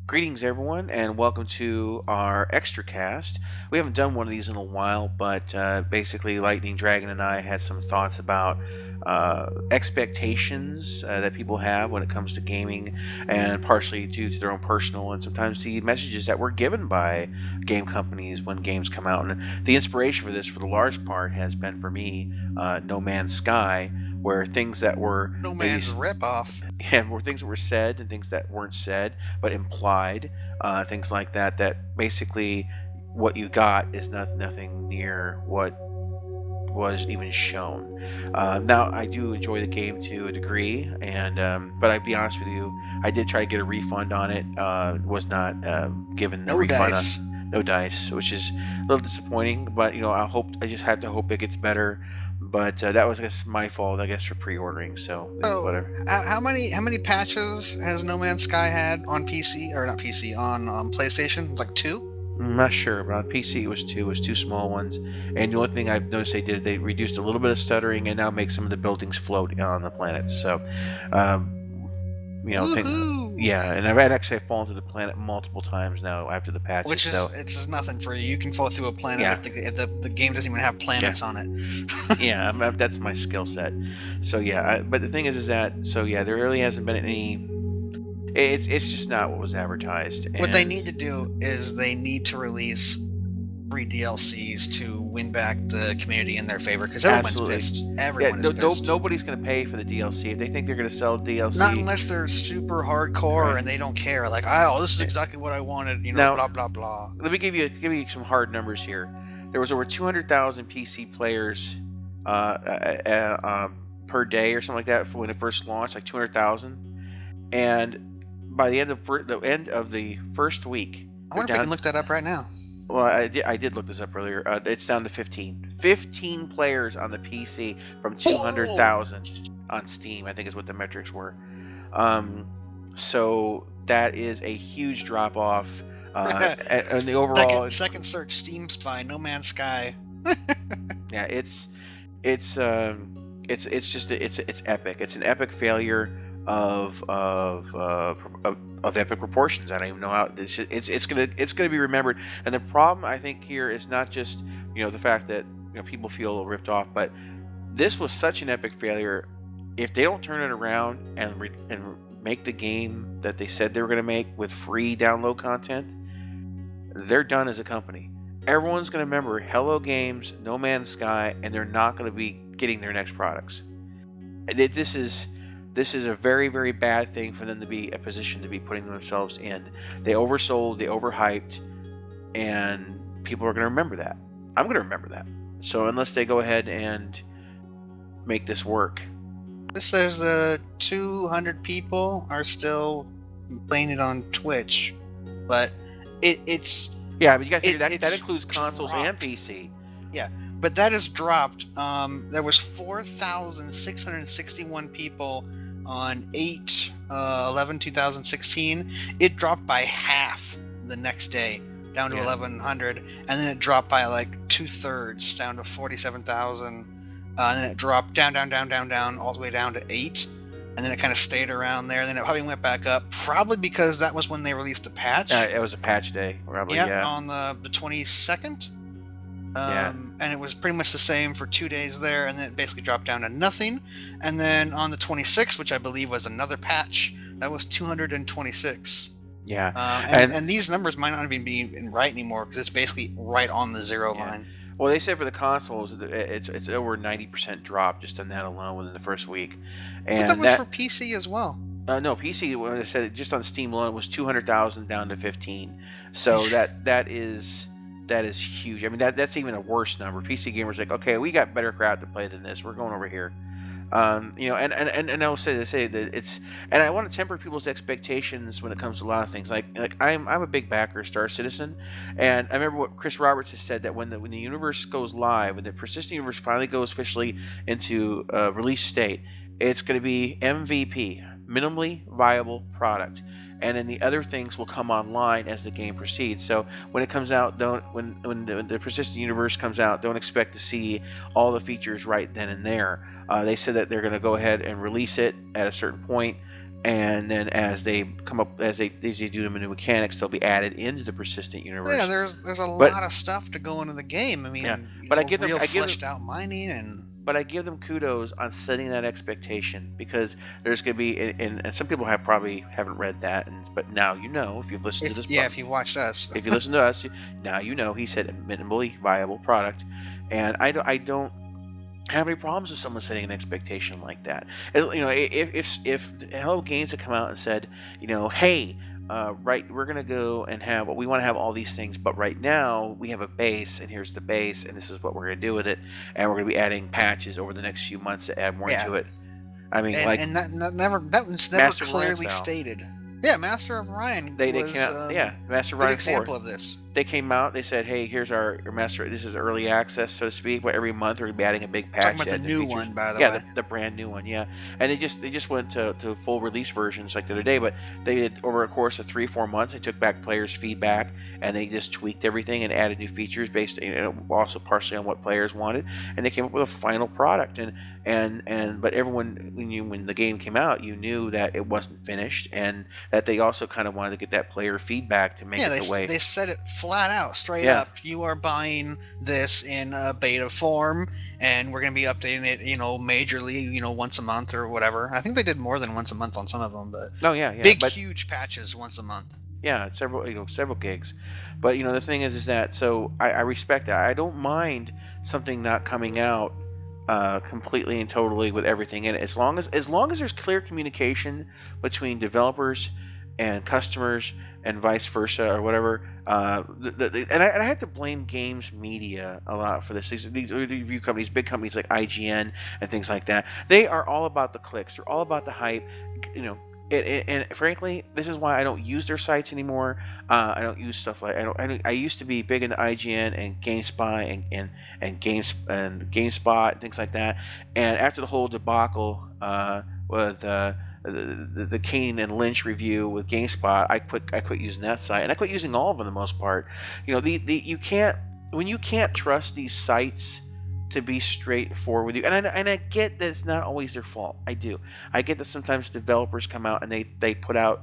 Greetings, everyone, and welcome to our XtraCast. We haven't done one of these in a while, but basically, Lightning Dragon and I had some thoughts about expectations that people have when it comes to gaming, and partially due to their own personal and sometimes the messages that were given by game companies when games come out. And the inspiration for this, for the large part, has been for me No Man's Sky, where things that were No maybe man's ripoff. and were things that were said and things that weren't said but implied, things like that. That basically what you got is nothing near what was even shown. Now I do enjoy the game to a degree, and but I'd be honest with you, I did try to get a refund on it. Was not given the No refund. dice. No dice, which is a little disappointing. But I just have to hope it gets better. But that was, I guess, my fault, I guess, for pre-ordering. So So, whatever. how many patches has No Man's Sky had on PC or not PC on PlayStation? Like two. I'm not sure, but on PC it was two small ones. And the only thing I've noticed they reduced a little bit of stuttering and now make some of the buildings float on the planets. So, um, Woohoo! yeah, and I've actually fallen to the planet multiple times now after the patches. Which is So, it's just nothing for you. You can fall through a planet yeah, if the game doesn't even have yeah, planets on it. yeah, that's my skill set. So yeah, but the thing is that so yeah, there really hasn't been any. It's just not what was advertised, What they and need to do is they need to release free DLCs to win back the community in their favor because everyone's absolutely. pissed. Yeah, Everyone is pissed. nobody's going to pay for the DLC. If they think they're going to sell Not DLC, unless they're super hardcore right? and they don't care. Like, oh, this is Eh, exactly what I wanted. Now, Blah blah blah. let me give you some hard numbers here. There was over 200,000 PC players per day or something like that for when it first launched, like 200,000. And by the end of the first week, I they're wonder if we can down. look that up right now. Well, I did look this up earlier. It's down to 15. 15 players on the PC from Oh, 200,000 on Steam, I think is what the metrics were. Um, so that is a huge drop off. And the overall, second search Steam Spy No Man's Sky. yeah, it's just it's epic. It's an epic failure of epic proportions. I don't even know how it's gonna be remembered. And the problem I think here is not just the fact that people feel ripped off, but this was such an epic failure. If they don't turn it around and make the game that they said they were going to make with free download content, they're done as a company. Everyone's going to remember Hello Games, No Man's Sky, and they're not going to be getting their next products. This is a very, very bad thing for them to be a position to be putting themselves in. They oversold, they overhyped, and people are going to remember that. I'm going to remember that. So unless they go ahead and make this work. This says the 200 people are still playing it on Twitch, but it's Yeah, but you got to figure it, that it's includes consoles and dropped. PC. Yeah, but that has dropped. There was 4,661 people on 8/11/2016. It dropped by half the next day, down to Yeah. 1,100, and then it dropped by like 2/3, down to 47,000. And then it dropped down, all the way down to 8. And then it kind of stayed around there. Then it probably went back up, probably because that was when they released the patch. It was a patch day, probably. Yeah, Yeah. on the 22nd. Yeah. And it was pretty much the same for 2 days there, and then it basically dropped down to nothing. And then on the 26th, which I believe was another patch, that was 226. Yeah. And these numbers might not even be right anymore because it's basically right on the zero Yeah. line. Well, they said for the consoles, it's over 90% drop just on that alone within the first week, But that and was for PC as well. no PC. When I said just on Steam alone was 200,000 down to 15. So that is huge. I mean that's even a worse number. PC gamers are like, okay, we got better crowd to play than this. We're going over here. And I'll say that it's, and I want to temper people's expectations when it comes to a lot of things. Like I'm a big backer of Star Citizen, and I remember what Chris Roberts has said, that when the universe goes live, when the persistent universe finally goes officially into release state, it's going to be MVP, minimally viable product. And then the other things will come online as the game proceeds. So when it comes out, don't when the persistent universe comes out, don't expect to see all the features right then and there. They said that they're going to go ahead and release it at a certain point, and then as they come up, as they do the new mechanics, they'll be added into the persistent Yeah, universe. there's a But lot of stuff to go into the game. I yeah, mean, but real fleshed out mining and I give them kudos on setting that expectation, because there's going to be, and some people have probably haven't read that, but now you know, if you've listened to this, if you watched us. if you listen to us, now you know he said a minimally viable product, and I don't have any problems with someone setting an expectation like that. You know, if Hello Games had come out and said, you know, hey, right, we're gonna go and have, we want to have all these things, but right now we have a base, and here's the base, and this is what we're gonna do with it, and we're gonna be adding patches over the next few months to add more Yeah, into it. I mean, like, and that was never Master of Orion clearly style. stated. Yeah, Master of Orion They was came out, yeah, Master of good Orion 4. example of this. They came out. They said, "Hey, here's our master. This is early access, so to speak. But every month we're gonna be adding a big patch Talking about to the add new new features." one, by the Yeah, way. the brand new one. Yeah, and they just went to full release versions like the other day. But they did, over a course of 3-4 months. They took back players' feedback and they just tweaked everything and added new features based, also partially on what players wanted. And they came up with a final product. But everyone, when the game came out, you knew that it wasn't finished, and that they also kind of wanted to get that player feedback to make Yeah, it the way. they said it flat out, straight Yeah. up. You are buying this in a beta form, and we're going to be updating it, majorly, once a month or whatever. I think they did more than once a month on some of them, but Oh yeah, yeah. big, But huge patches once a month. yeah, it's several gigs. But the thing is that, so I respect that. I don't mind something not coming out completely and totally with everything in it, as long as there's clear communication between developers and customers and vice versa, or whatever. And I have to blame games media a lot for this. These review companies, big companies like IGN and things like that, they are all about the clicks. They're all about the hype. You know, and frankly, this is why I don't use their sites anymore. I don't use stuff like, I used to be big into IGN and GameSpy and GameSpot and things like that. And after the whole debacle with the Kane and Lynch review with GameSpot, I quit using that site, and I quit using all of them for the most part. You can't, when you can't trust these sites to be straightforward with you, and I get that it's not always their fault. I do. I get that sometimes developers come out and they put out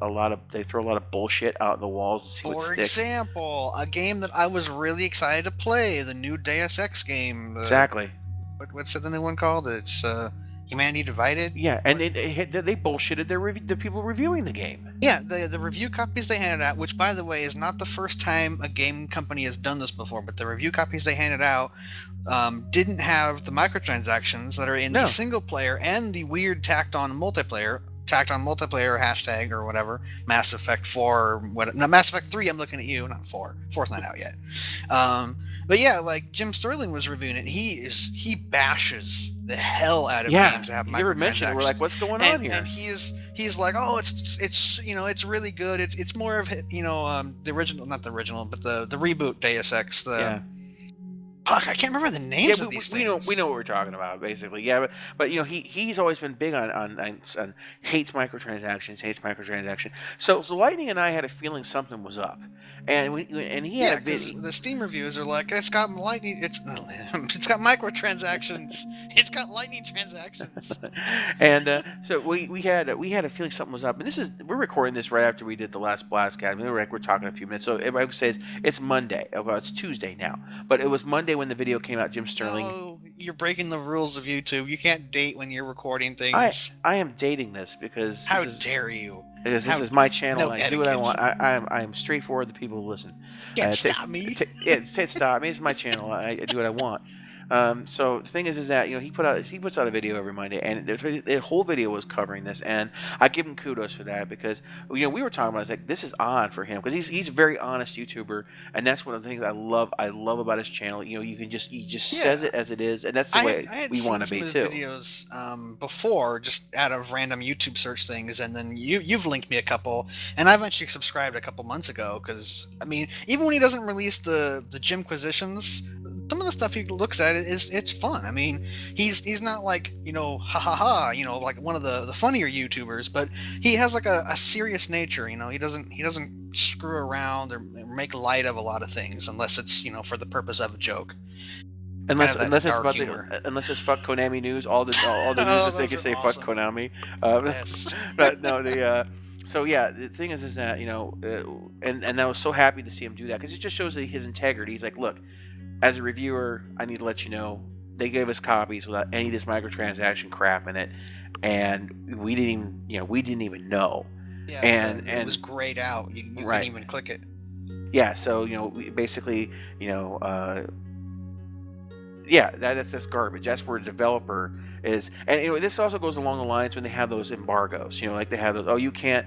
they throw a lot of bullshit out the walls to see what For sticks. example, a game that I was really excited to play, the new Deus Ex game. Exactly. What's the new one called? It's Humanity Divided. Yeah, and they bullshitted the people reviewing the game. Yeah, the review copies they handed out, which, by the way, is not the first time a game company has done this before, but the review copies they handed out didn't have the microtransactions that are in the single player and the weird tacked on multiplayer hashtag or whatever, Mass Effect 4 or what? No, Mass Effect 3. I'm looking at you, not 4. 4's not out yet. But yeah, like Jim Sterling was reviewing it. He bashes the hell out of games that have microtransactions. You ever mentioned it, we're like, what's going on here? And he's like, oh, it's really good. It's more of the original, not the original, but the reboot Deus Ex. Fuck, I can't remember the names of these things. We know what we're talking about, basically. Yeah, but he's always been big on hates microtransactions. So Lightning and I had a feeling something was up, and he had a video. The Steam reviews are like, it's got Lightning, it's got microtransactions, it's got Lightning transactions, and so we had a feeling something was up, and we're recording this right after we did the last Blastcast. I mean, we're talking a few minutes, so I would say it's Monday. Well, it's Tuesday now, but it was Monday when the video came out. Jim Sterling. Oh, you're breaking the rules of YouTube. You can't date when you're recording things. I am dating this because how dare you? Because this is my channel, and I do what I want. I am straightforward to people who listen. Can't stop me. Stop me. It's my channel. I do what I want. So the thing is that he puts out a video every Monday, and the whole video was covering this, and I give him kudos for that, because we were talking about, I was like, this is odd for him, because he's a very honest YouTuber, and that's one of the things I love about his channel. He just says it as it is, and that's the way we want to be too. Videos before, just out of random YouTube search things, and then you've linked me a couple, and I've actually subscribed a couple months ago, because I mean, even when he doesn't release the Gymquisitions, some of the stuff he looks at it's fun. I mean, he's not like like one of the funnier YouTubers, but he has like a serious nature. He doesn't screw around or make light of a lot of things unless it's for the purpose of a joke. kind Unless of that unless it's dark about humor. the unless it's fuck Konami news, all the news Oh, is they those can are say fuck awesome. Konami. Yes. But no, so yeah, the thing is that and I was so happy to see him do that because it just shows that his integrity. He's like, look, as a reviewer, I need to let you know they gave us copies without any of this microtransaction crap in it, and we didn't even know, Yeah, it was and grayed out. You couldn't right, even click it. yeah, so we basically you know yeah, that's garbage. That's where a developer is, and this also goes along the lines when they have those embargoes. Like they have those. Oh, you can't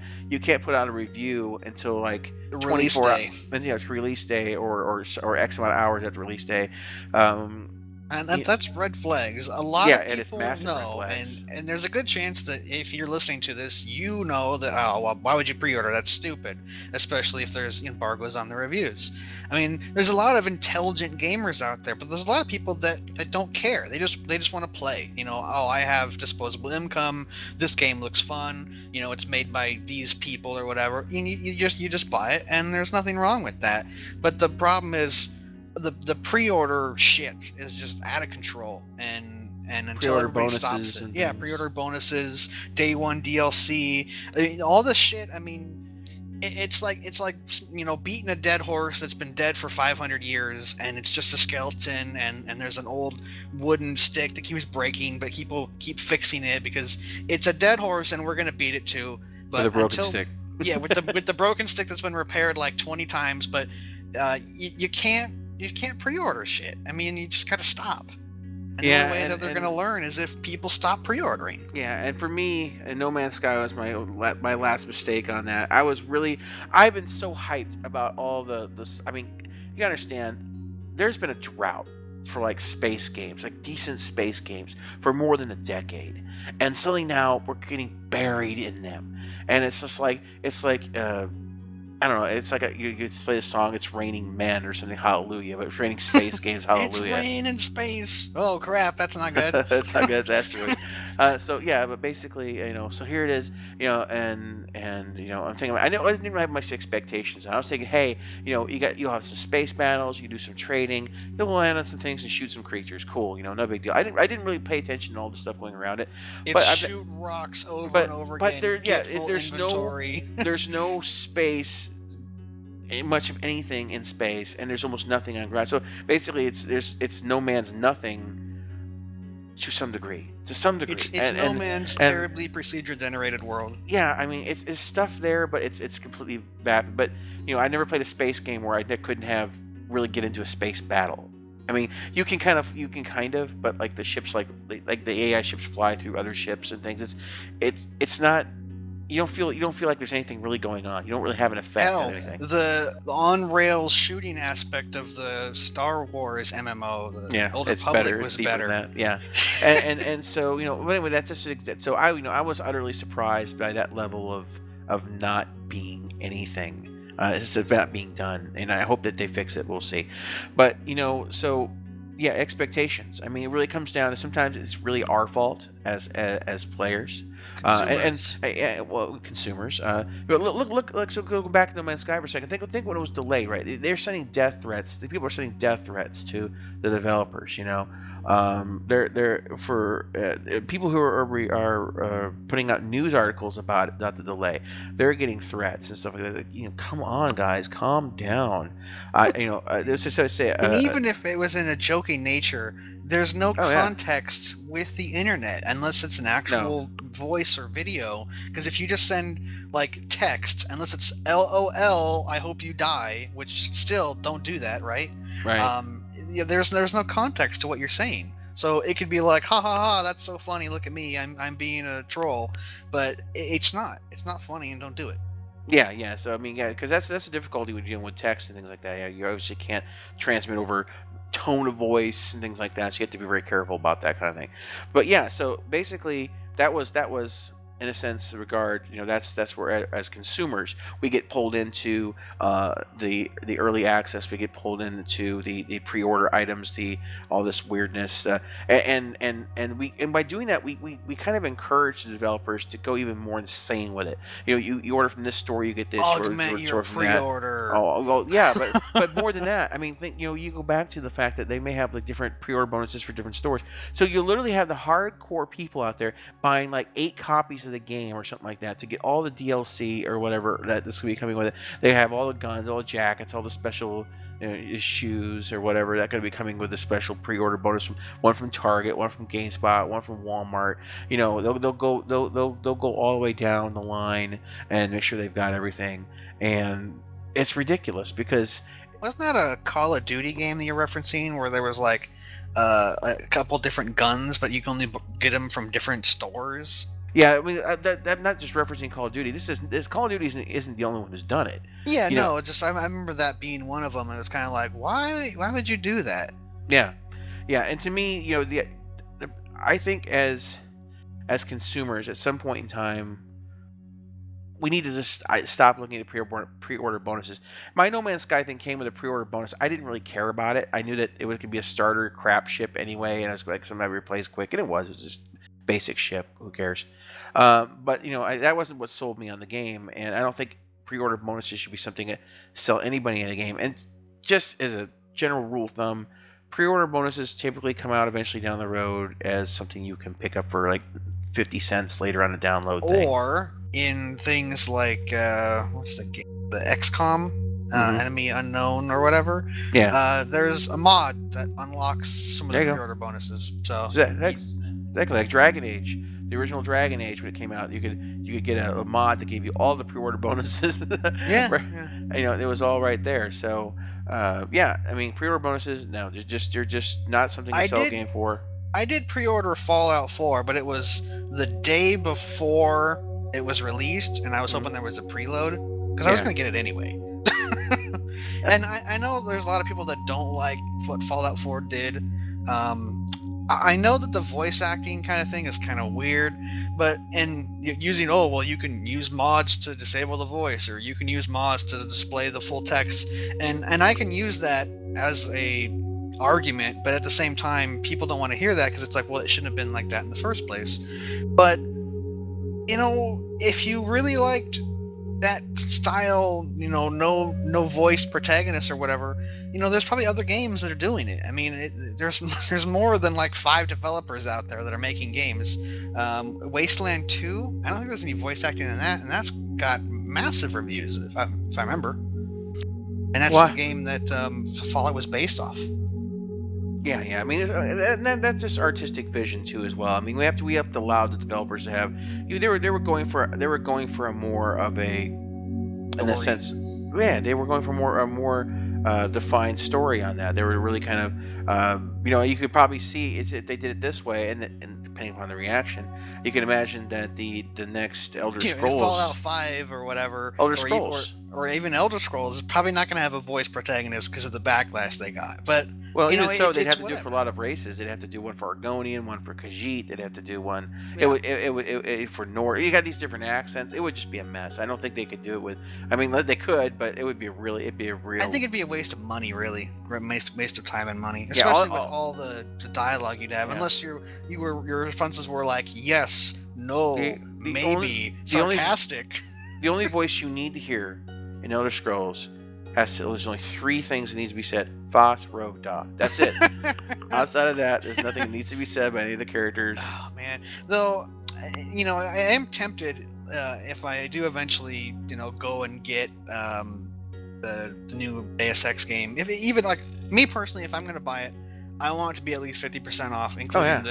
put out a review until like Release 24 day. and it's release day or X amount of hours after release day. Um, And y- that's red flags. A lot yeah, of and it's people massive red know, and flags. and there's a good chance that if you're listening to this, you know that, oh, well, why would you pre-order? That's stupid, especially if there's embargoes on the reviews. I mean, there's a lot of intelligent gamers out there, but there's a lot of people that don't care. They just want to play. Oh, I have disposable income. This game looks fun. It's made by these people or whatever. And you just buy it, and there's nothing wrong with that. But the problem is the pre-order shit is just out of control, and until Pre-order everybody stops bonuses it, and yeah, things. pre-order bonuses, day one DLC, I mean, all this shit. I mean, it's like beating a dead horse that's been dead for 500 years, and it's just a skeleton, and there's an old wooden stick that keeps breaking, but people keep fixing it because it's a dead horse and we're gonna beat it too. With But a broken until stick. yeah, with the broken stick that's been repaired like 20 times, but you can't pre-order shit. I mean, you just gotta stop. And the only Yeah, way and that they're gonna learn is if people stop pre-ordering. yeah, and for me, and No Man's Sky was my last mistake on that. I've been so hyped about all the. I mean, you gotta understand, there's been a drought for like space games, like decent space games, for more than a decade, and suddenly now we're getting buried in them, and it's like I don't know. It's like you play a song. It's raining men or something. Hallelujah! But it's raining space games. It's Hallelujah! rain in space. Oh crap, that's not good. That's not good. That's asteroids. So yeah, but basically, so here it is, and I'm thinking, I didn't even have much expectations. I was thinking, hey, you'll have some space battles, you do some trading, you'll land on some things and shoot some creatures. Cool, no big deal. I didn't really pay attention to all the stuff going around it, It's but shoot rocks over and over but again. there, yeah, Get full there's no inventory. there's no space much of anything in space, and there's almost nothing on ground. So basically, it's no man's nothing to some degree. To some degree, It's no man's and terribly procedure generated world. yeah, I mean, it's stuff there, but it's completely vapid. But I never played a space game where I couldn't have really get into a space battle. I mean, you can kind of, but like the ships, like the AI ships fly through other ships and things. It's not. You don't feel like there's anything really going on. You don't really have an effect Hell, of anything. the on rails shooting aspect of the Star Wars MMO, the Yeah, Old it's Republic, better. It's was deeper than better. that. Yeah, and so but anyway, that's just so I was utterly surprised by that level of not being anything. It's about being done, and I hope that they fix it. We'll see, but so yeah, expectations. I mean, it really comes down to sometimes it's really our fault as players. Consumers. Well, consumers. But look. So go back to No Man's Sky for a second. Think when it was delayed, right? They're sending death threats. The people are sending death threats to the developers. They're for people who are putting out news articles about the delay. They're getting threats and stuff like that. Like, come on, guys, calm down. There's just to say. And even if it was in a joking nature, there's no Oh yeah, context with the internet unless it's an no, actual voice or video. Because if you just send like text, unless it's LOL, I hope you die, which still don't do that, right? right. Yeah, there's no context to what you're saying. So it could be like, ha ha ha, that's so funny. Look at me, I'm being a troll, but it's not. It's not funny, and don't do it. Yeah, yeah. So I mean, yeah, because that's the difficulty with dealing with text and things like that. Yeah, you obviously can't transmit over tone of voice and things like that. So you have to be very careful about that kind of thing. But yeah, so basically that was in a sense regard, that's where as consumers we get pulled into the early access, we get pulled into the pre-order items, the all this weirdness, and by doing that we kind of encourage the developers to go even more insane with it. You order from this store, you get this, Augment your order from that. pre-order. Oh well, yeah, but more than that, I mean, think you go back to the fact that they may have like different pre-order bonuses for different stores. So you literally have the hardcore people out there buying like 8 copies of the game or something like that to get all the DLC or whatever that this will be coming with it. They have all the guns, all the jackets, all the special shoes or whatever that going to be coming with a special pre-order bonus from one from Target, one from GameSpot, one from Walmart. They'll go all the way down the line and make sure they've got everything, and it's ridiculous because wasn't that a Call of Duty game that you're referencing where there was like a couple different guns, but you can only get them from different stores? Yeah, I mean, I'm not just referencing Call of Duty. This Call of Duty isn't the only one who's done it. Yeah, no, just I remember that being one of them, and it was kind of like, why would you do that? Yeah, and to me, I think as consumers, at some point in time, we need to just stop looking at pre-order bonuses. My No Man's Sky thing came with a pre-order bonus. I didn't really care about it. I knew that it could be a starter crap ship anyway, and I was like, somebody replace quick, and it was just basic ship. Who cares? But that wasn't what sold me on the game, and I don't think pre-order bonuses should be something that sell anybody in a game. And just as a general rule of thumb, pre-order bonuses typically come out eventually down the road as something you can pick up for like 50 cents later on a download thing. Or in things like what's the game? The XCOM, Enemy Unknown or whatever. Yeah. There's a mod that unlocks some of the pre-order bonuses. So exactly like Dragon Age. The original Dragon Age, when it came out, you could get a mod that gave you all the pre-order bonuses. Yeah. It was all right there. So I mean, pre-order bonuses, no, they're just not something to sell a game for. I did pre-order Fallout 4, but it was the day before it was released, and I was hoping there was a preload because I was going to get it anyway. And I know there's a lot of people that don't like what Fallout 4 did. I know that the voice acting kind of thing is kind of weird, but you can use mods to disable the voice, or you can use mods to display the full text, and I can use that as a argument, but at the same time, people don't want to hear that because it's like, well, it shouldn't have been like that in the first place. But if you really liked that style, no voiced protagonist or whatever, there's probably other games that are doing it. I mean, there's more than like 5 developers out there that are making games. Wasteland 2, I don't think there's any voice acting in that, and that's got massive reviews if I remember. And that's the game that Fallout was based off. Yeah. I mean, that's just artistic vision too, as well. I mean, we have to allow the developers to have. They were going for a more of a, in a sense, they were going for a more defined story on that. They were really kind of, you could probably see if they did it this way, and depending upon the reaction, you can imagine that the next Elder Scrolls, Fallout 5 or whatever, Elder Scrolls, or even Elder Scrolls is probably not going to have a voice protagonist because of the backlash they got. But they'd have to do it for a lot of races. They'd have to do one for Argonian, one for Khajiit. They'd have to do one. Yeah. It would for Nord. You got these different accents. It would just be a mess. I don't think they could do it with. I mean, they could, but it would be a real. I think it'd be a waste of money, really. Waste of time and money, especially with all the dialogue you'd have. Yeah. Unless your responses were like yes, no, maybe, sarcastic. The only voice you need to hear in Elder Scrolls there's only 3 things that needs to be said. Fas, Ro, Da. That's it. Outside of that, there's nothing that needs to be said by any of the characters. Oh man, though, I am tempted if I do eventually, go and get the new Deus Ex game. Even like me personally, if I'm going to buy it, I want it to be at least 50% off, including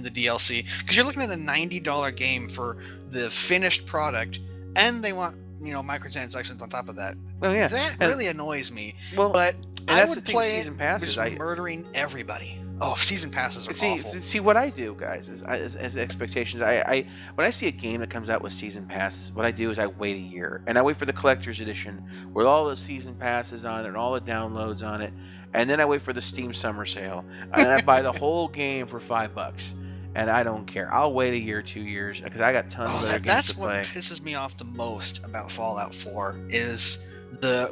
the DLC, because you're looking at a $90 game for the finished product, and they want microtransactions on top of that. Oh yeah, that really annoys me. Well, but I would play season passes, just murdering everybody. Oh, season passes are awful. See what I do, guys, is as expectations. I when I see a game that comes out with season passes, what I do is I wait a year and I wait for the collector's edition with all the season passes on it and all the downloads on it, and then I wait for the Steam Summer Sale, and then I buy the whole game for $5. and I don't care. I'll wait a year, 2 years, because I got tons of Oh, other games to that's what play. pisses me off the most about Fallout 4 is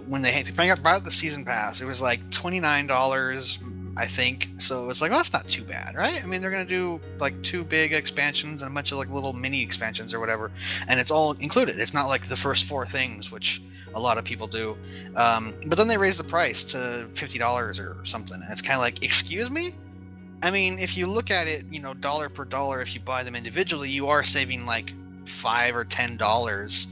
when they brought out the season pass. It was like $29, I think. So it's like, oh, that's not too bad, right? I mean, they're gonna do like 2 big expansions and a bunch of like little mini expansions or whatever, and it's all included. It's not like the first 4 things, which a lot of people do. But then they raised the price to $50 or something, and it's kind of like, excuse me. I mean, if you look at it, dollar per dollar, if you buy them individually, you are saving like $5 or $10.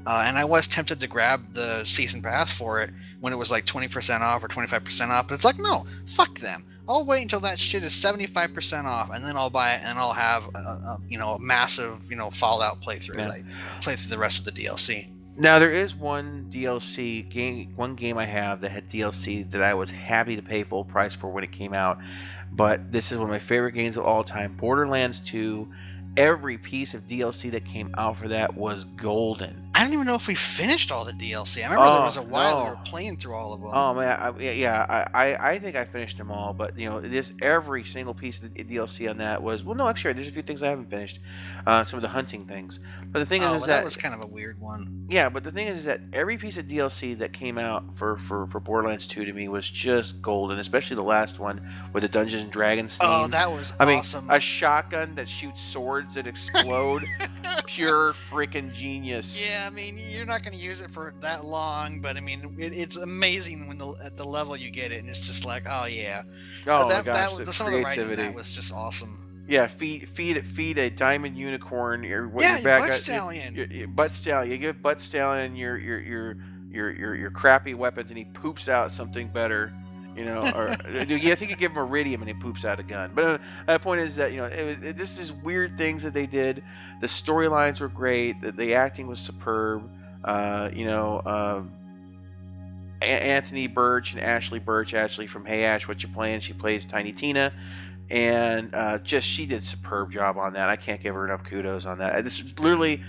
And I was tempted to grab the season pass for it when it was like 20% off or 25% off, but it's like, no, fuck them. I'll wait until that shit is 75% off, and then I'll buy it, and I'll have a massive Fallout playthrough as I play through the rest of the DLC. Now there is one DLC game, one game I have that had DLC that I was happy to pay full price for when it came out. But this is one of my favorite games of all time, Borderlands 2. Every piece of DLC that came out for that was golden. I don't even know if we finished all the DLC. I remember there was a while we were playing through all of them. Oh man, I think I finished them all, but this every single piece of the DLC on that was, well, no, actually, there's a few things I haven't finished, some of the hunting things. But the thing is that was kind of a weird one. Yeah, but the thing is that every piece of DLC that came out for Borderlands 2 to me was just golden, especially the last one with the Dungeons and Dragons theme. Oh, that was awesome. I mean, a shotgun that shoots swords that explode, pure freaking genius. Yeah, I mean, you're not going to use it for that long, but I mean, it's amazing when at the level you get it, and it's just like, oh yeah. Oh my gosh, the some creativity. of the writing that was just awesome. Yeah, feed a diamond unicorn. Your butt stallion. Your butt stallion. You give butt stallion your crappy weapons, and he poops out something better. Or I think you give him iridium, and he poops out a gun. But the point is that it just is weird things that they did. The storylines were great. The acting was superb. Anthony Birch and Ashley Birch, Ashley from Hey Ash, What You Playing? She plays Tiny Tina. And she did a superb job on that. I can't give her enough kudos on that. This is literally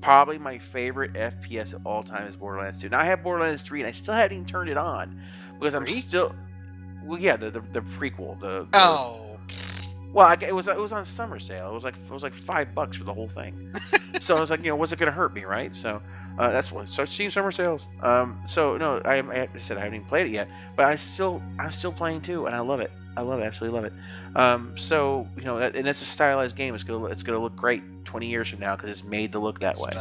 probably my favorite FPS of all time is Borderlands 2. Now I have Borderlands 3 and I still haven't even turned it on because I'm still, well, yeah, the prequel. Well, it was on summer sale. It was like $5 for the whole thing. So I was like, what's it gonna hurt me, right? So that's what. So I've seen summer sales. So no, I said I haven't even played it yet, but I'm still playing too, and I love it. I love it, absolutely love it. So and it's a stylized game. It's gonna look great 20 years from now because it's made to look that way.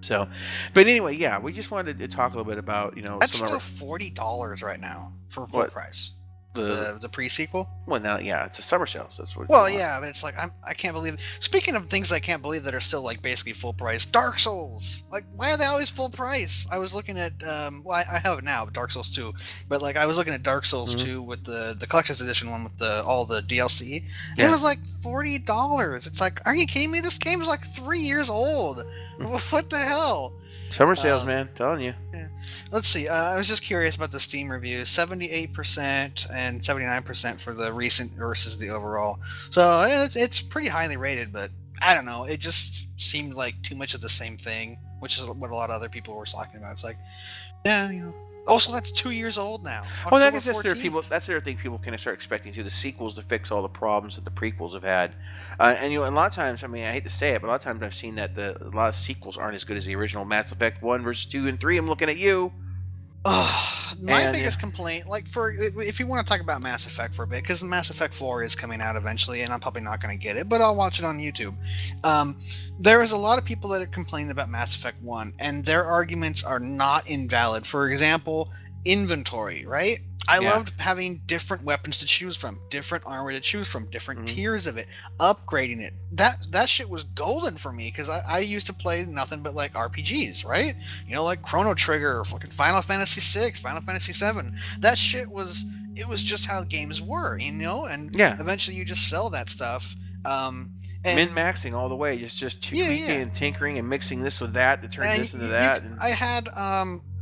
So, but anyway, yeah, we just wanted to talk a little bit about that's still $40 right now for full price. The pre-sequel? Well, now, yeah, it's a summer sale, so that's what. Well, yeah, but it's like I can't believe. Speaking of things I can't believe that are still like basically full price, Dark Souls. Like, why are they always full price? I was looking at I have it now, Dark Souls 2, but like I was looking at Dark Souls 2 with the collector's edition one with all the DLC. And it was like $40. It's like, are you kidding me? This game's like 3 years old. What the hell? Summer sales, man, telling you. Yeah. Let's see. I was just curious about the Steam reviews. 78% and 79% for the recent versus the overall. So it's pretty highly rated, but I don't know. It just seemed like too much of the same thing, which is what a lot of other people were talking about. It's like, yeah, Also, that's 2 years old now. Well, I guess that's the other thing people can start expecting too. The sequels to fix all the problems that the prequels have had, and a lot of times, I mean, I hate to say it, but a lot of times I've seen that a lot of sequels aren't as good as the original. Mass Effect 1 versus 2 and 3. I'm looking at you. My biggest complaint, like if you want to talk about Mass Effect for a bit, because Mass Effect 4 is coming out eventually, and I'm probably not going to get it, but I'll watch it on YouTube. There is a lot of people that are complaining about Mass Effect 1, and their arguments are not invalid. For example, inventory, right? I loved having different weapons to choose from, different armor to choose from, different tiers of it, upgrading it. That shit was golden for me because I used to play nothing but like RPGs, right? Like Chrono Trigger, or fucking Final Fantasy 6, Final Fantasy 7. That shit was just how games were, and eventually you just sell that stuff. Min-maxing all the way, just tweaking and tinkering and mixing this with that to turn this into that. I had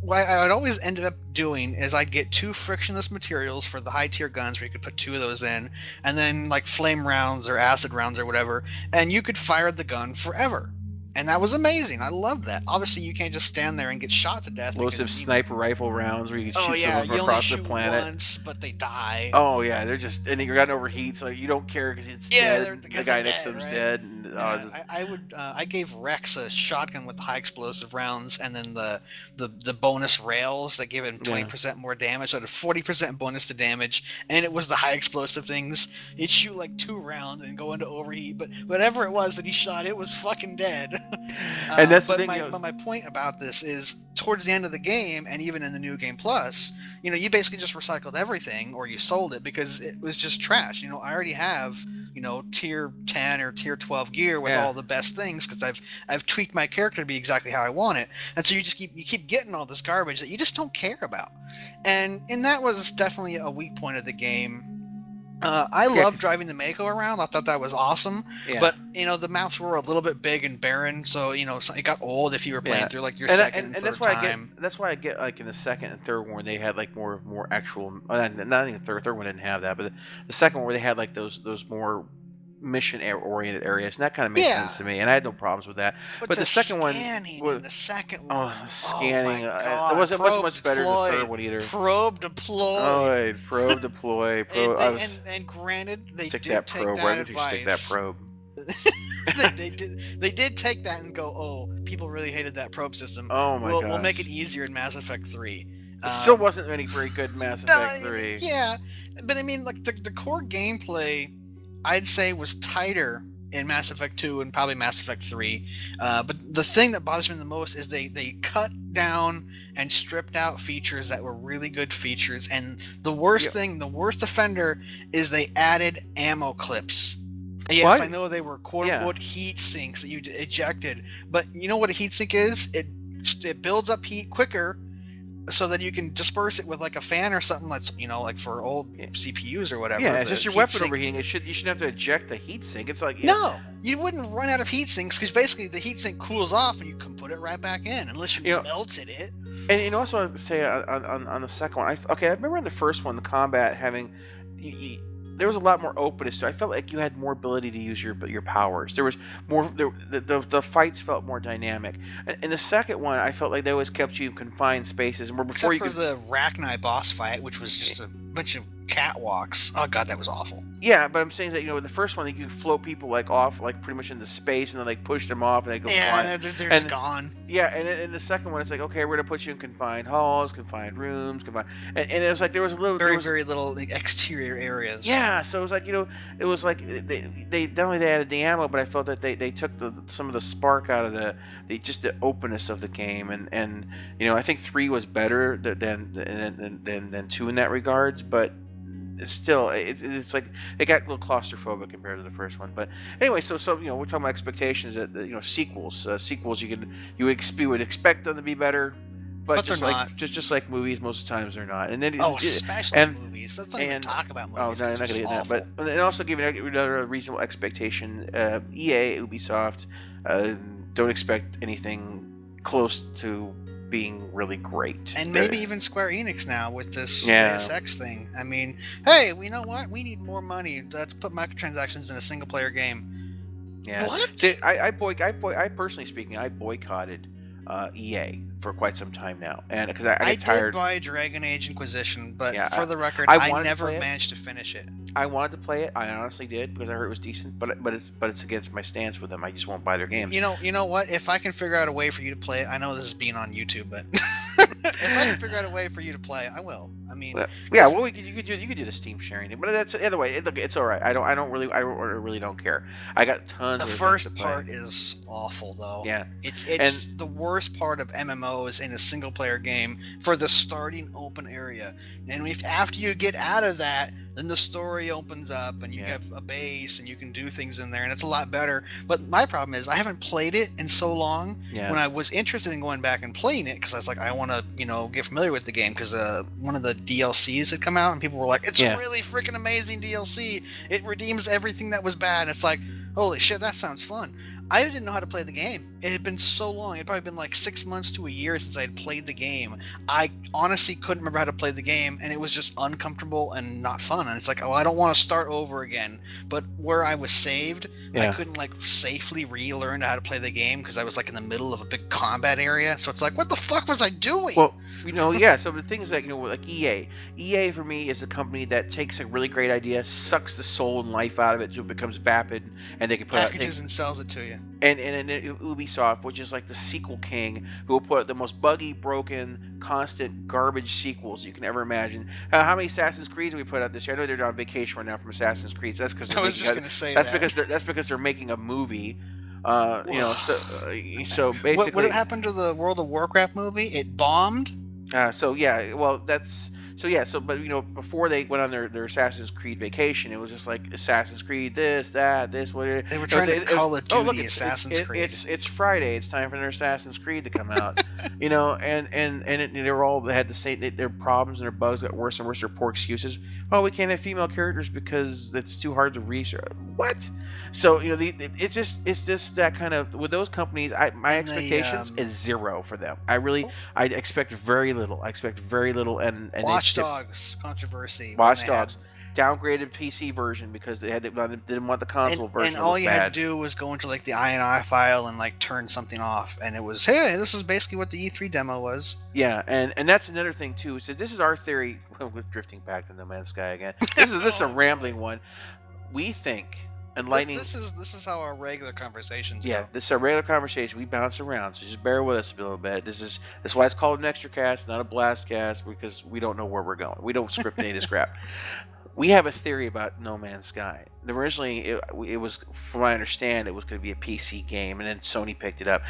what I'd always ended up doing is I'd get 2 frictionless materials for the high tier guns where you could put 2 of those in, and then like flame rounds or acid rounds or whatever, and you could fire the gun forever. And that was amazing. I love that. Obviously, you can't just stand there and get shot to death because Explosive sniper rifle rounds where you can oh shoot some yeah, of them you only across the shoot planet. once, but they die. Oh yeah, they're just and your gun overheats. Like you don't care because it's Yeah, dead. they're The because they're guy next to dead, him's right? dead. And Yeah, it's just, I gave Rex a shotgun with high explosive rounds, and then the bonus rails that give him yeah. 20% more damage, so the 40% bonus to damage, and it was the high explosive things. He'd shoot like 2 rounds and go into overheat, but whatever it was that he shot, it was fucking dead. And that's the But thing, my point about this is towards the end of the game, and even in the new game plus, you basically just recycled everything, or you sold it because it was just trash. I already have tier 10 or tier 12 gear with yeah. all the best things because I've tweaked my character to be exactly how I want it, and so you keep getting all this garbage that you just don't care about, and that was definitely a weak point of the game. I Yeah, love driving the Mako around. I thought that was awesome. yeah. But the maps were a little bit big and barren, so it got old if you were playing Yeah, through like your and second and that's third why time. I get like in the second and third one they had like more actual not even the third one didn't have that, but the second one where they had like those more mission oriented areas, and that kind of made Yeah, sense to me, and I had no problems with that. but But the the second one scanning in was the second oh one, oh scanning. my It god! wasn't Probe much better than the third deployed, one either. probe Oh, deployed. wait, probe deploy And probe. I they was and granted, they stick did that take probe. Why that would you stick that advice. probe? They did take that and go, oh, people really hated that probe system. Oh my We'll make it gosh. easier in Mass Effect 3. It still Um, wasn't any very good Mass no, Effect 3. yeah, but I mean, like the core gameplay, I'd say was tighter in Mass Effect 2 and probably Mass Effect 3. But the thing that bothers me the most is they cut down and stripped out features that were really good features. And the worst thing, the worst offender, is they added ammo clips. Yes, What? I know they were quote Yeah. unquote heat sinks that you ejected, but you know what a heat sink is? It builds up heat quicker, so that you can disperse it with like a fan or something that's like for old CPUs or whatever. Yeah, it's the just your heat weapon sink. overheating. You shouldn't have to eject the heatsink. It's like No, you wouldn't run out of heat sinks because basically the heat sink cools off and you can put it right back in unless you melted it. and also I'd say on the second one, I remember in the first one the combat having. There was a lot more openness to it. I felt like you had more ability to use your powers. There was more. The fights felt more dynamic. In the second one, I felt like they always kept you in confined spaces, and where before Except you for could. the Rachni boss fight, which was just a bunch of catwalks. Oh god, that was awful. Yeah, but I'm saying that in the first one, you could float people like off, like pretty much into space, and then like push them off, and they go flying. Yeah, they're just gone. Yeah, and in the second one, it's like okay, we're gonna put you in confined halls, confined rooms, and it was like there was a little Very little exterior areas. Yeah, so it was like it was like they not only they added the ammo, but I felt that they took some of the spark out of the openness of the game, and I think 3 was better than 2 in that regards, but it's still it's like it got a little claustrophobic compared to the first one. But anyway, so we're talking about expectations that sequels you would expect them to be better. But just they're like not. just like movies, most times they're not. And then especially movies. Let's not even talk about movies. Oh no, I'm not gonna get that. But and also give another reasonable expectation. EA, Ubisoft, don't expect anything close to being really great. And maybe even Square Enix now with this Yeah. Deus Ex thing. I mean, hey, you know what? We need more money. Let's put microtransactions in a single player game. Yeah. What? See, I personally speaking, I boycotted EA for quite some time now, and because I get tired. Did buy Dragon Age Inquisition, but Yeah, for the record, I I wanted to never play it. managed to finish it. I wanted to play it. I honestly did because I heard it was decent, but it's against my stance with them. I just won't buy their games. You know what? If I can figure out a way for you to play it, I know this is being on YouTube, but if I can figure out a way for you to play, I will. I mean, yeah, well, you could do the Steam sharing thing, but that's either way. Look, it's all right. I really don't care. I got tons. The of first part is awful, though. Yeah, it's the worst part of MMOs in a single player game for the starting open area, and if after you get out of that, then the story opens up and you have a base and you can do things in there, and it's a lot better. But my problem is I haven't played it in so long. Yeah. When I was interested in going back and playing it, because I was like, I want to get familiar with the game, because one of the DLCs had come out and people were like, it's a really freaking amazing DLC. It redeems everything that was bad. And it's like, holy shit, that sounds fun. I didn't know how to play the game. It had been so long. It had probably been like 6 months to a year since I had played the game. I honestly couldn't remember how to play the game, and it was just uncomfortable and not fun. And it's like, oh, I don't want to start over again. But where I was saved I Yeah. couldn't like safely relearn how to play the game because I was like in the middle of a big combat area. So it's like, what the fuck was I doing? Well, yeah. So the thing is that like EA for me is a company that takes a really great idea, sucks the soul and life out of it, so it becomes vapid, and they can put out Packages and sells it to you. and Ubisoft, which is like the sequel king, who will put out the most buggy, broken, constant garbage sequels you can ever imagine. How many Assassin's Creeds we put out this year? I know they're on vacation right now from Assassin's Creed. That's because I was just gonna say that's because they're making a movie. So what basically, happened to the World of Warcraft movie? It bombed. so yeah, well that's so yeah, so but before they went on their Assassin's Creed vacation, it was just like Assassin's Creed this, that, this, what They were trying to Call of Duty look, Assassin's Creed. It's Friday, it's time for their Assassin's Creed to come out. They were all, they had the same, their problems and their bugs got worse and worse, their poor excuses. Oh, we can't have female characters because it's too hard to research. What? So it's just that kind of, with those companies, my expectations is zero for them. I expect very little. And Watch Dogs controversy. Watch Dogs downgraded PC version because they didn't want the console version. And all you had to do was go into like the INI file and like turn something off, and it was, hey, this is basically what the E3 demo was. Yeah, and that's another thing too. So this is our theory. We're drifting back to No Man's Sky again. This is a rambling one. We think enlightening. This is how our regular conversations go. This is our regular conversation. We bounce around, so just bear with us a little bit. That's why it's called an XtraCast, not a blastcast, because we don't know where we're going. We don't script any of this crap. We have a theory about No Man's Sky. Originally, it was, from what I understand, it was going to be a PC game, and then Sony picked it up.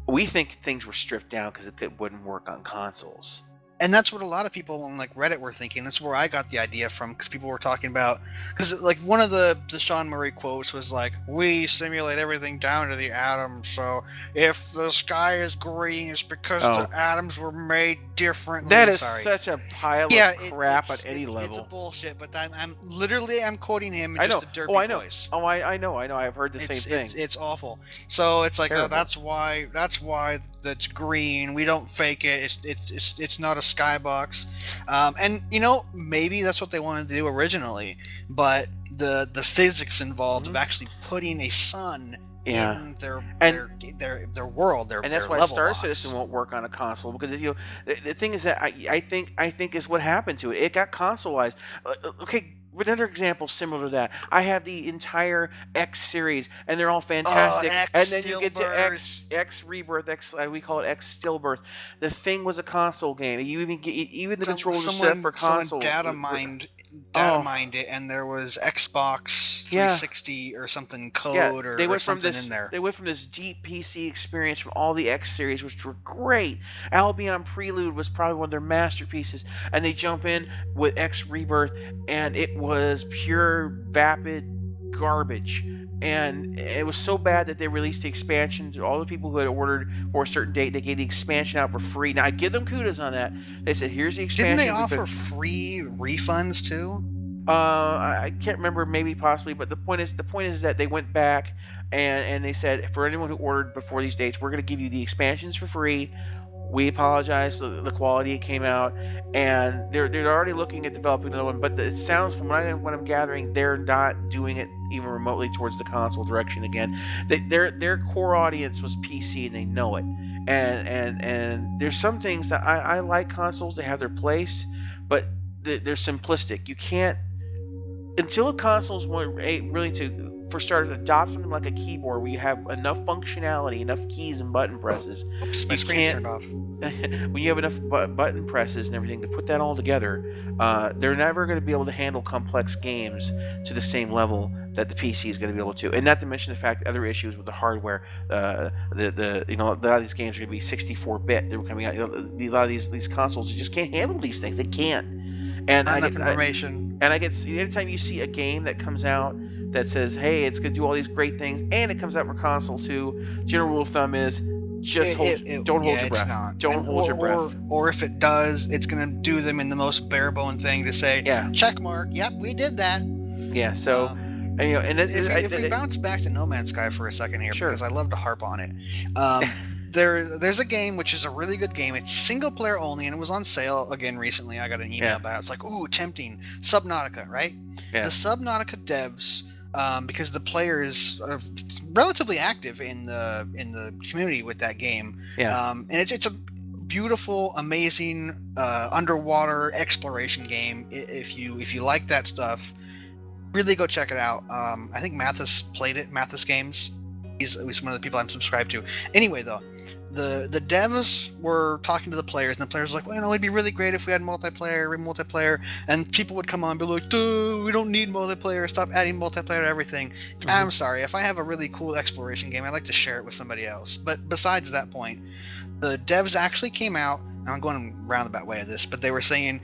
We think things were stripped down because it wouldn't work on consoles. And that's what a lot of people on like Reddit were thinking. That's where I got the idea from, because people were talking about, because like one of the Sean Murray quotes was like, "We simulate everything down to the atom. So if the sky is green, it's because the atoms were made differently." That is such a pile of crap at any level. It's a bullshit. But I'm quoting him in just a derpy voice. I know. I've heard the same thing. It's awful. So it's like, that's why that's green. We don't fake it. It's not a skybox, and maybe that's what they wanted to do originally, but the physics involved of actually putting a sun in their world, and that's why Star Citizen won't work on a console, because the thing is that I think is what happened to it. It got consoleized. Okay. Another example similar to that, I have the entire X series, and they're all fantastic. And then you get to X Rebirth, we call it X Stillbirth. The thing was a console game. You even the controls are set for console. Someone data mined it, and there was Xbox 360 or something code or something in there. They went from this deep PC experience from all the X series, which were great. Albion Prelude was probably one of their masterpieces, and they jump in with X Rebirth, and it was pure vapid garbage. And it was so bad that they released the expansion to all the people who had ordered for a certain date. They gave the expansion out for free. Now, I give them kudos on that. They said, here's the expansion. Didn't they offer free refunds too? I can't remember, maybe possibly, but the point is that they went back and they said, for anyone who ordered before these dates, we're going to give you the expansions for free. We apologize for the quality it came out, and they're already looking at developing another one. But it sounds, from what I'm gathering, they're not doing it even remotely towards the console direction again. Their core audience was PC, and they know it. And there's some things that I like consoles. They have their place, but they're simplistic. You can't, until a console's willing to, for starters, adopt something like a keyboard where you have enough functionality, enough keys and button presses. Oops, my screen turned off. When you have enough button presses and everything to put that all together, they're never going to be able to handle complex games to the same level that the PC is going to be able to. And not to mention the fact that other issues with the hardware, a lot of these games are going to be 64-bit. They're coming out. A lot of these consoles just can't handle these things. They can't. And not enough information. And I get, anytime you see a game that comes out that says, hey, it's going to do all these great things, and it comes out for console too, general rule of thumb is just don't hold your breath. Don't hold your breath. Or if it does, it's going to do them in the most bare bone thing to say, check mark, yep, we did that. Yeah, so, if we bounce back to No Man's Sky for a second here, because I love to harp on it. There's a game which is a really good game. It's single player only, and it was on sale again recently. I got an email about it. It's like, ooh, tempting. Subnautica, right? Yeah. The Subnautica devs because the players are relatively active in the community with that game. Yeah. And it's a beautiful, amazing underwater exploration game. If you like that stuff, really go check it out. I think Mathis played it. Mathis Games. He's one of the people I'm subscribed to. Anyway, though, the devs were talking to the players, and the players were like, well, it'd be really great if we had multiplayer. And people would come on and be like, dude, we don't need multiplayer. Stop adding multiplayer to everything. Mm-hmm. I'm sorry. If I have a really cool exploration game, I like to share it with somebody else. But besides that point, the devs actually came out, and I'm going a roundabout way of this, but they were saying,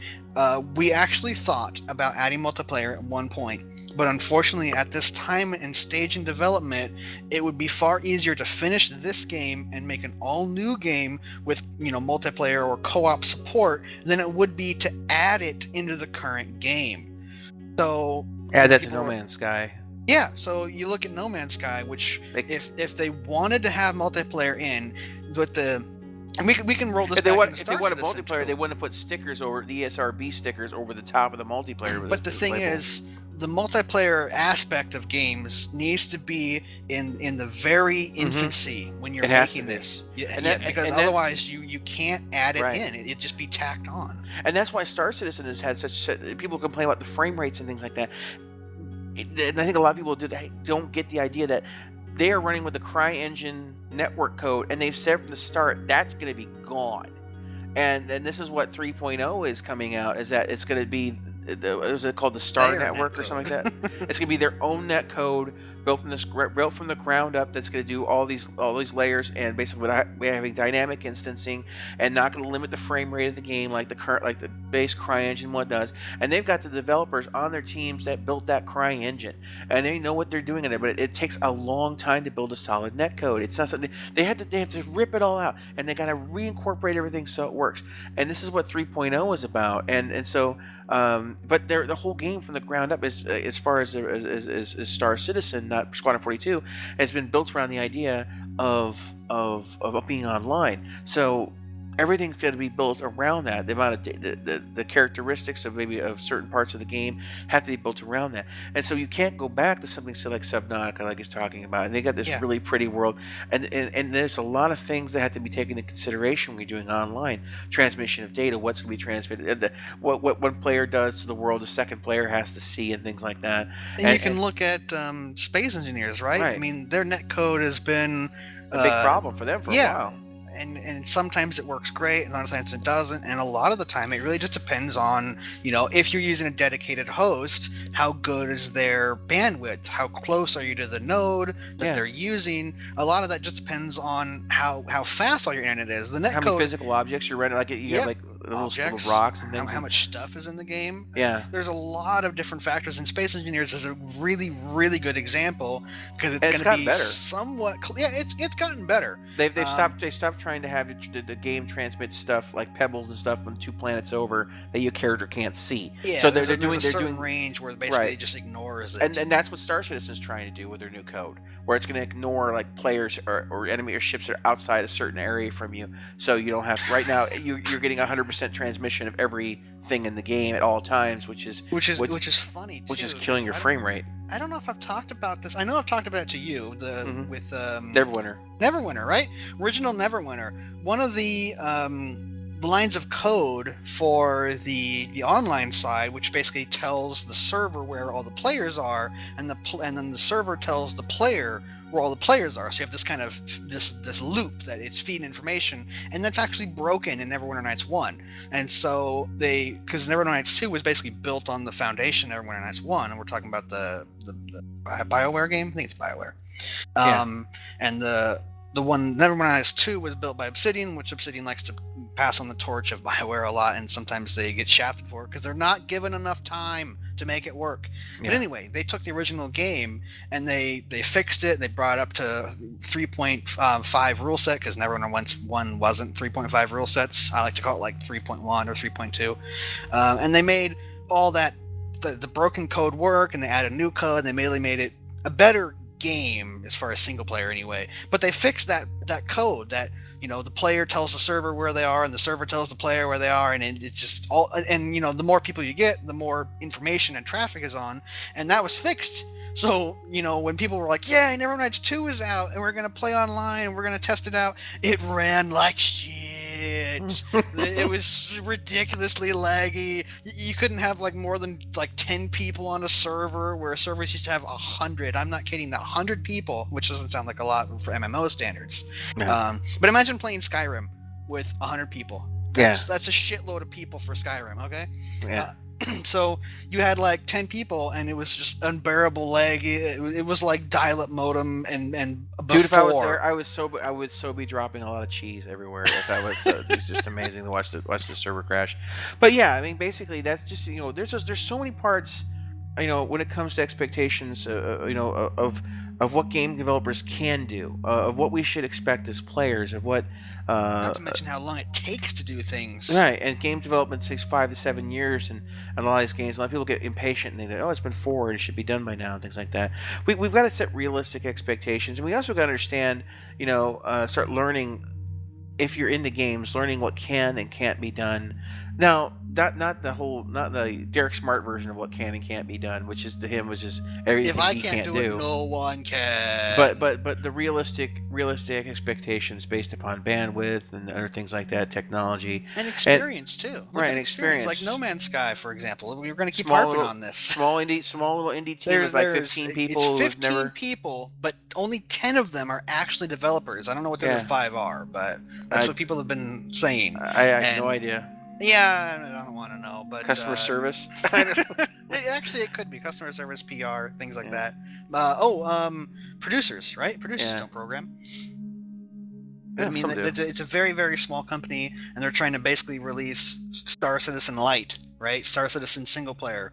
we actually thought about adding multiplayer at one point. But unfortunately, at this time and stage in development, it would be far easier to finish this game and make an all-new game with, multiplayer or co-op support than it would be to add it into the current game. So Add that to No Man's Sky. Yeah, so you look at No Man's Sky, which if they wanted to have multiplayer in, with and we can roll this. If they wanted multiplayer, they wouldn't have put stickers over the ESRB stickers over the top of the multiplayer. But the thing is, the multiplayer aspect of games needs to be in the very infancy when you're making this. Because otherwise you can't add it in. It'd just be tacked on. And that's why Star Citizen has had such people complain about the frame rates and things like that. And I think a lot of people don't get the idea that they are running with the CryEngine network code, and they've said from the start that's going to be gone. And this is what 3.0 is coming out, is that it's going to be what was it called, the Star Network or something like that? It's going to be their own net code built from the ground up. That's going to do all these layers, and basically we're having dynamic instancing, and not going to limit the frame rate of the game like the base CryEngine one does. And they've got the developers on their teams that built that CryEngine, and they know what they're doing in there. But it takes a long time to build a solid net code. It's not something they have to rip it all out, and they got to reincorporate everything so it works. And this is what 3.0 is about. And so. But the whole game from the ground up, as far as Star Citizen, not Squadron 42, has been built around the idea of being online. So everything's going to be built around that. The amount of the characteristics of certain parts of the game have to be built around that. And so you can't go back to something like Subnautica, like he's talking about. And they got this really pretty world. And there's a lot of things that have to be taken into consideration when you're doing online transmission of data. What's going to be transmitted? What one player does to the world, the second player has to see, and things like that. And you can look at space engineers, right? I mean, their netcode has been a big problem for them for a while. And sometimes it works great, and other times it doesn't. And a lot of the time, it really just depends on, if you're using a dedicated host, how good is their bandwidth? How close are you to the node that they're using? A lot of that just depends on how fast all your internet is. The netcode, how many physical objects you're running, you have little rocks and things. How much stuff is in the game? Yeah. There's a lot of different factors, and Space Engineers is a really, really good example because it's going to be better. Somewhat. Yeah, it's gotten better. They stopped trying to have the game transmit stuff like pebbles and stuff from 2 planets over that your character can't see. Yeah. So they're doing range where basically it just ignores it. And that's what Star Citizen is trying to do with their new code, where it's going to ignore players or enemy or ships that are outside a certain area from you. So you don't have right now you're getting 100% transmission of everything in the game at all times, which is funny too, which is killing your frame rate. I don't know if I've talked about this. I know I've talked about it to you with Neverwinter, right? Original Neverwinter. One of the lines of code for the online side, which basically tells the server where all the players are, and then the server tells the player where all the players are. So you have this kind of this loop that it's feeding information, and that's actually broken in Neverwinter Nights 1. And so because Neverwinter Nights 2 was basically built on the foundation of Neverwinter Nights 1, and we're talking about the BioWare game. I think it's BioWare. And the one Neverwinter Nights 2 was built by Obsidian, which Obsidian likes to pass on the torch of BioWare a lot, and sometimes they get shafted for it because they're not given enough time to make it work. But anyway, they took the original game and they fixed it. They brought it up to 3.5 rule set, because Neverwinter 1 wasn't 3.5 rule sets. I like to call it like 3.1 or 3.2. And they made all that the broken code work, and they added new code, and they mainly made it a better game as far as single player anyway. But they fixed that code that the player tells the server where they are, and the server tells the player where they are, and it just all. And the more people you get, the more information and traffic is on, and that was fixed So, when people were like, yeah, Neverwinter Nights 2 is out and we're going to play online and we're going to test it out, it ran like shit. It was ridiculously laggy. You couldn't have more than 10 people on a server, where servers used to have 100. I'm not kidding, 100 people, which doesn't sound like a lot for MMO standards. Yeah. But imagine playing Skyrim with 100 people. That's a shitload of people for Skyrim, okay? Yeah. So you had 10 people, and it was just unbearable lag. It was like dial-up modem and before. Dude, if I was there, I would so be dropping a lot of cheese everywhere. If I was, it was just amazing to watch the server crash. But yeah, I mean, basically, that's just there's so many parts, when it comes to expectations, of what game developers can do, of what we should expect as players, of what. Not to mention how long it takes to do things. Right, and game development takes 5 to 7 years, and a lot of these games, a lot of people get impatient and they go, "Oh, it's been 4, it should be done by now," and things like that. We've got to set realistic expectations, and we also got to understand, start learning, if you're into games, learning what can and can't be done. Now, not the Derek Smart version of what can and can't be done, which is to him was just everything If I he can't do it, no one can. But the realistic expectations based upon bandwidth and other things like that, technology and experience too. Right, and experience. Like No Man's Sky, for example. We were going to keep harping on this. Small little indie team with 15 people. It's 15 people, but only 10 of them are actually developers. I don't know what the other 5 are, but that's what people have been saying. I have no idea. Yeah, I don't want to know, but customer service. Actually, it could be customer service, PR, things like that. Producers, right? Producers don't program. I mean, it's a very, very small company, and they're trying to basically release Star Citizen Lite, right? Star Citizen single player,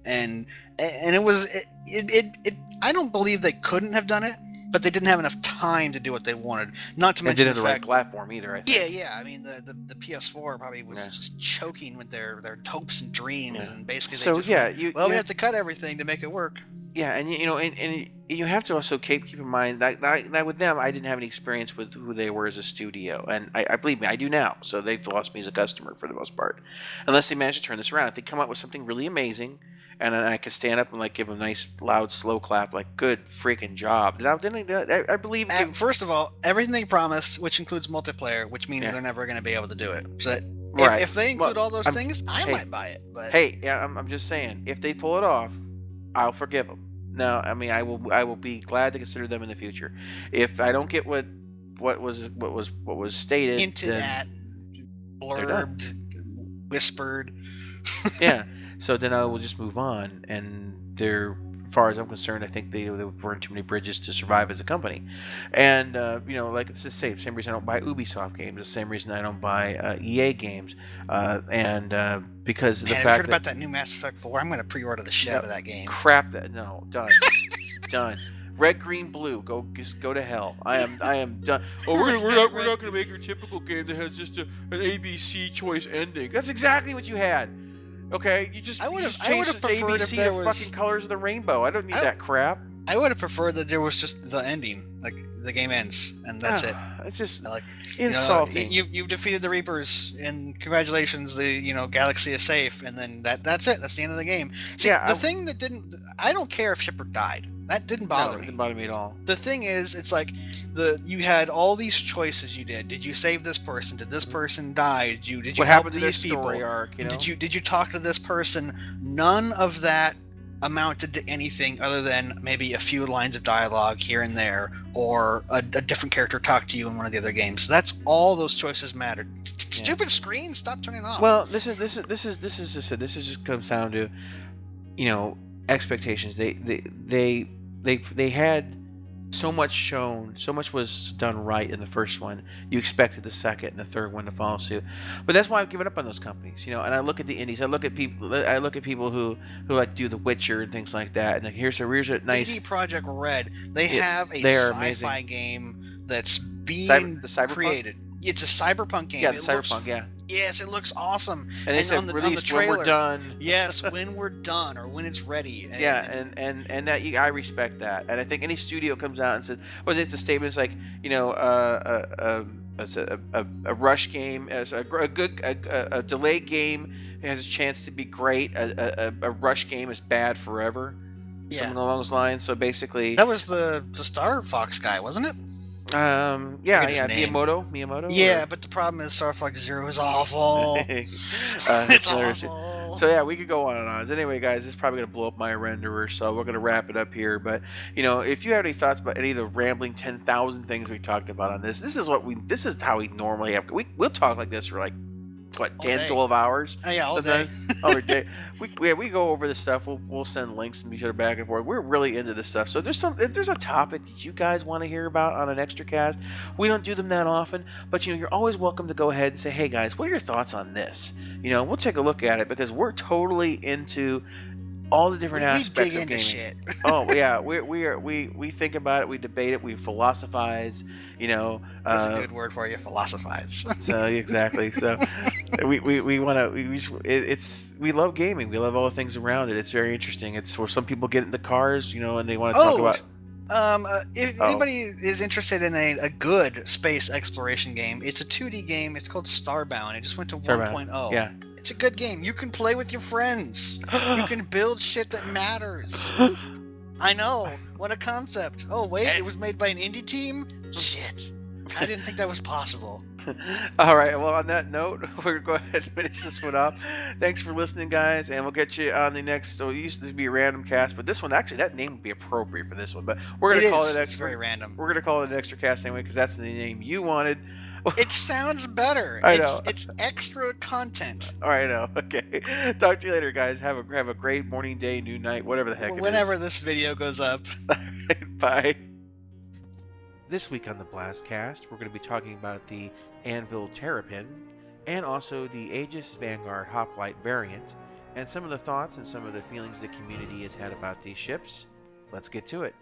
and it was it. I don't believe they couldn't have done it, but they didn't have enough time to do what they wanted. Not to mention didn't have the right platform either. I think. Yeah. I mean, the PS4 probably was just choking with their hopes and dreams, and basically we have to cut everything to make it work. Yeah, and and you have to also keep in mind that with them, I didn't have any experience with who they were as a studio, and I believe me, I do now. So they've lost me as a customer for the most part, unless they manage to turn this around. If they come up with something really amazing, and I could stand up and give a nice loud slow clap, good freaking job. I believe. First of all, everything they promised, which includes multiplayer, which means they're never going to be able to do it. So if they include all those things, I might buy it. But I'm just saying, if they pull it off, I'll forgive them. No, I mean I will be glad to consider them in the future. If I don't get what was stated, into that blurbed, whispered. Yeah. So then I will just move on, and as far as I'm concerned, I think they burned too many bridges to survive as a company. And it's the same reason I don't buy Ubisoft games, the same reason I don't buy EA games, because of the fact have you heard about that new Mass Effect 4? I'm going to pre-order the shit out of that game. Crap! Done, done. Red, green, blue. Go to hell. I am done. Oh, we're not going to make your typical game that has just an ABC choice ending. That's exactly what you had. Okay, you just changed the ABC to fucking colors of the rainbow. I don't need that crap. I would have preferred that there was just the ending, the game ends and that's it. It's just insulting. You've defeated the Reapers, and congratulations, the galaxy is safe, and then that's it. That's the end of the game. See, thing that didn't, I don't care if Shepard died. That didn't bother me. It didn't bother me at all. The thing is, it's you had all these choices you did. Did you save this person? Did this person die? Did you what help happened to these their people? Story arc, Did you talk to this person? None of that amounted to anything other than maybe a few lines of dialogue here and there, or a different character talked to you in one of the other games. That's all those choices mattered. Stupid screen, stop turning off. Well, this just comes down to, expectations. They had so much shown, so much was done right in the first one. You expected the second and the third one to follow suit, but that's why I've given up on those companies. And I look at the indies. I look at people who do The Witcher and things like that. And here's a nice CD Projekt Red. They have a sci-fi game that's being created. It's a cyberpunk game. Yeah, the cyberpunk. Yeah. Yes, it looks awesome. And they said released when we're done. Yes, when we're done, or when it's ready. And that I respect that. And I think any studio comes out and says, it's a statement. It's a rush game, as a delayed game has a chance to be great. A rush game is bad forever. Yeah. something along those lines. So basically, That was the Star Fox guy, wasn't it? yeah, Forget his name. Miyamoto, Yeah, or but the problem is Star Fox Zero is awful. that's It's another issue. awful. So yeah, we could go on and on. Anyway, guys, this is probably gonna blow up my renderer, so we're gonna wrap it up here. But if you have any thoughts about any of the rambling 10,000 things we talked about on this, this is how we normally have. We'll talk like this for like what All 10, day. 12 hours Oh yeah, all day. sometimes. Every day. We go over this stuff. We'll send links from each other back and forth. We're really into this stuff. So if there's a topic that you guys want to hear about on an extra cast, we don't do them that often, but you're always welcome to go ahead and say, hey guys, what are your thoughts on this? We'll take a look at it because we're totally into all the different We aspects dig of into gaming. shit. Oh yeah, we think about it, we debate it, we philosophize. That's a good word for you, philosophize. So exactly. So we want to we love gaming. We love all the things around it. It's very interesting. It's where some people get into cars, and they want to talk about. If Oh, anybody is interested in a good space exploration game, it's a 2D game. It's called Starbound. It just went to sorry 1.0. about it. Yeah. It's a good game. You can play with your friends. You can build shit that matters. I know. What a concept. Oh, wait, it was made by an indie team? Shit. I didn't think that was possible. All right. Well, on that note, we're going to go ahead and finish this one up. Thanks for listening, guys, and we'll get you on the next. So it used to be a random cast, but this one actually that name would be appropriate for this one. But we're going to call it It's very random. We're going to call it an extra cast anyway because that's the name you wanted. It sounds better. I know. It's extra content. All right, I know. Okay. Talk to you later, guys. Have a great morning, day, noon, night, whatever the heck it is. Whenever this video goes up. Bye. This week on the Blastcast, we're going to be talking about the Anvil Terrapin and also the Aegis Vanguard Hoplite variant and some of the thoughts and some of the feelings the community has had about these ships. Let's get to it.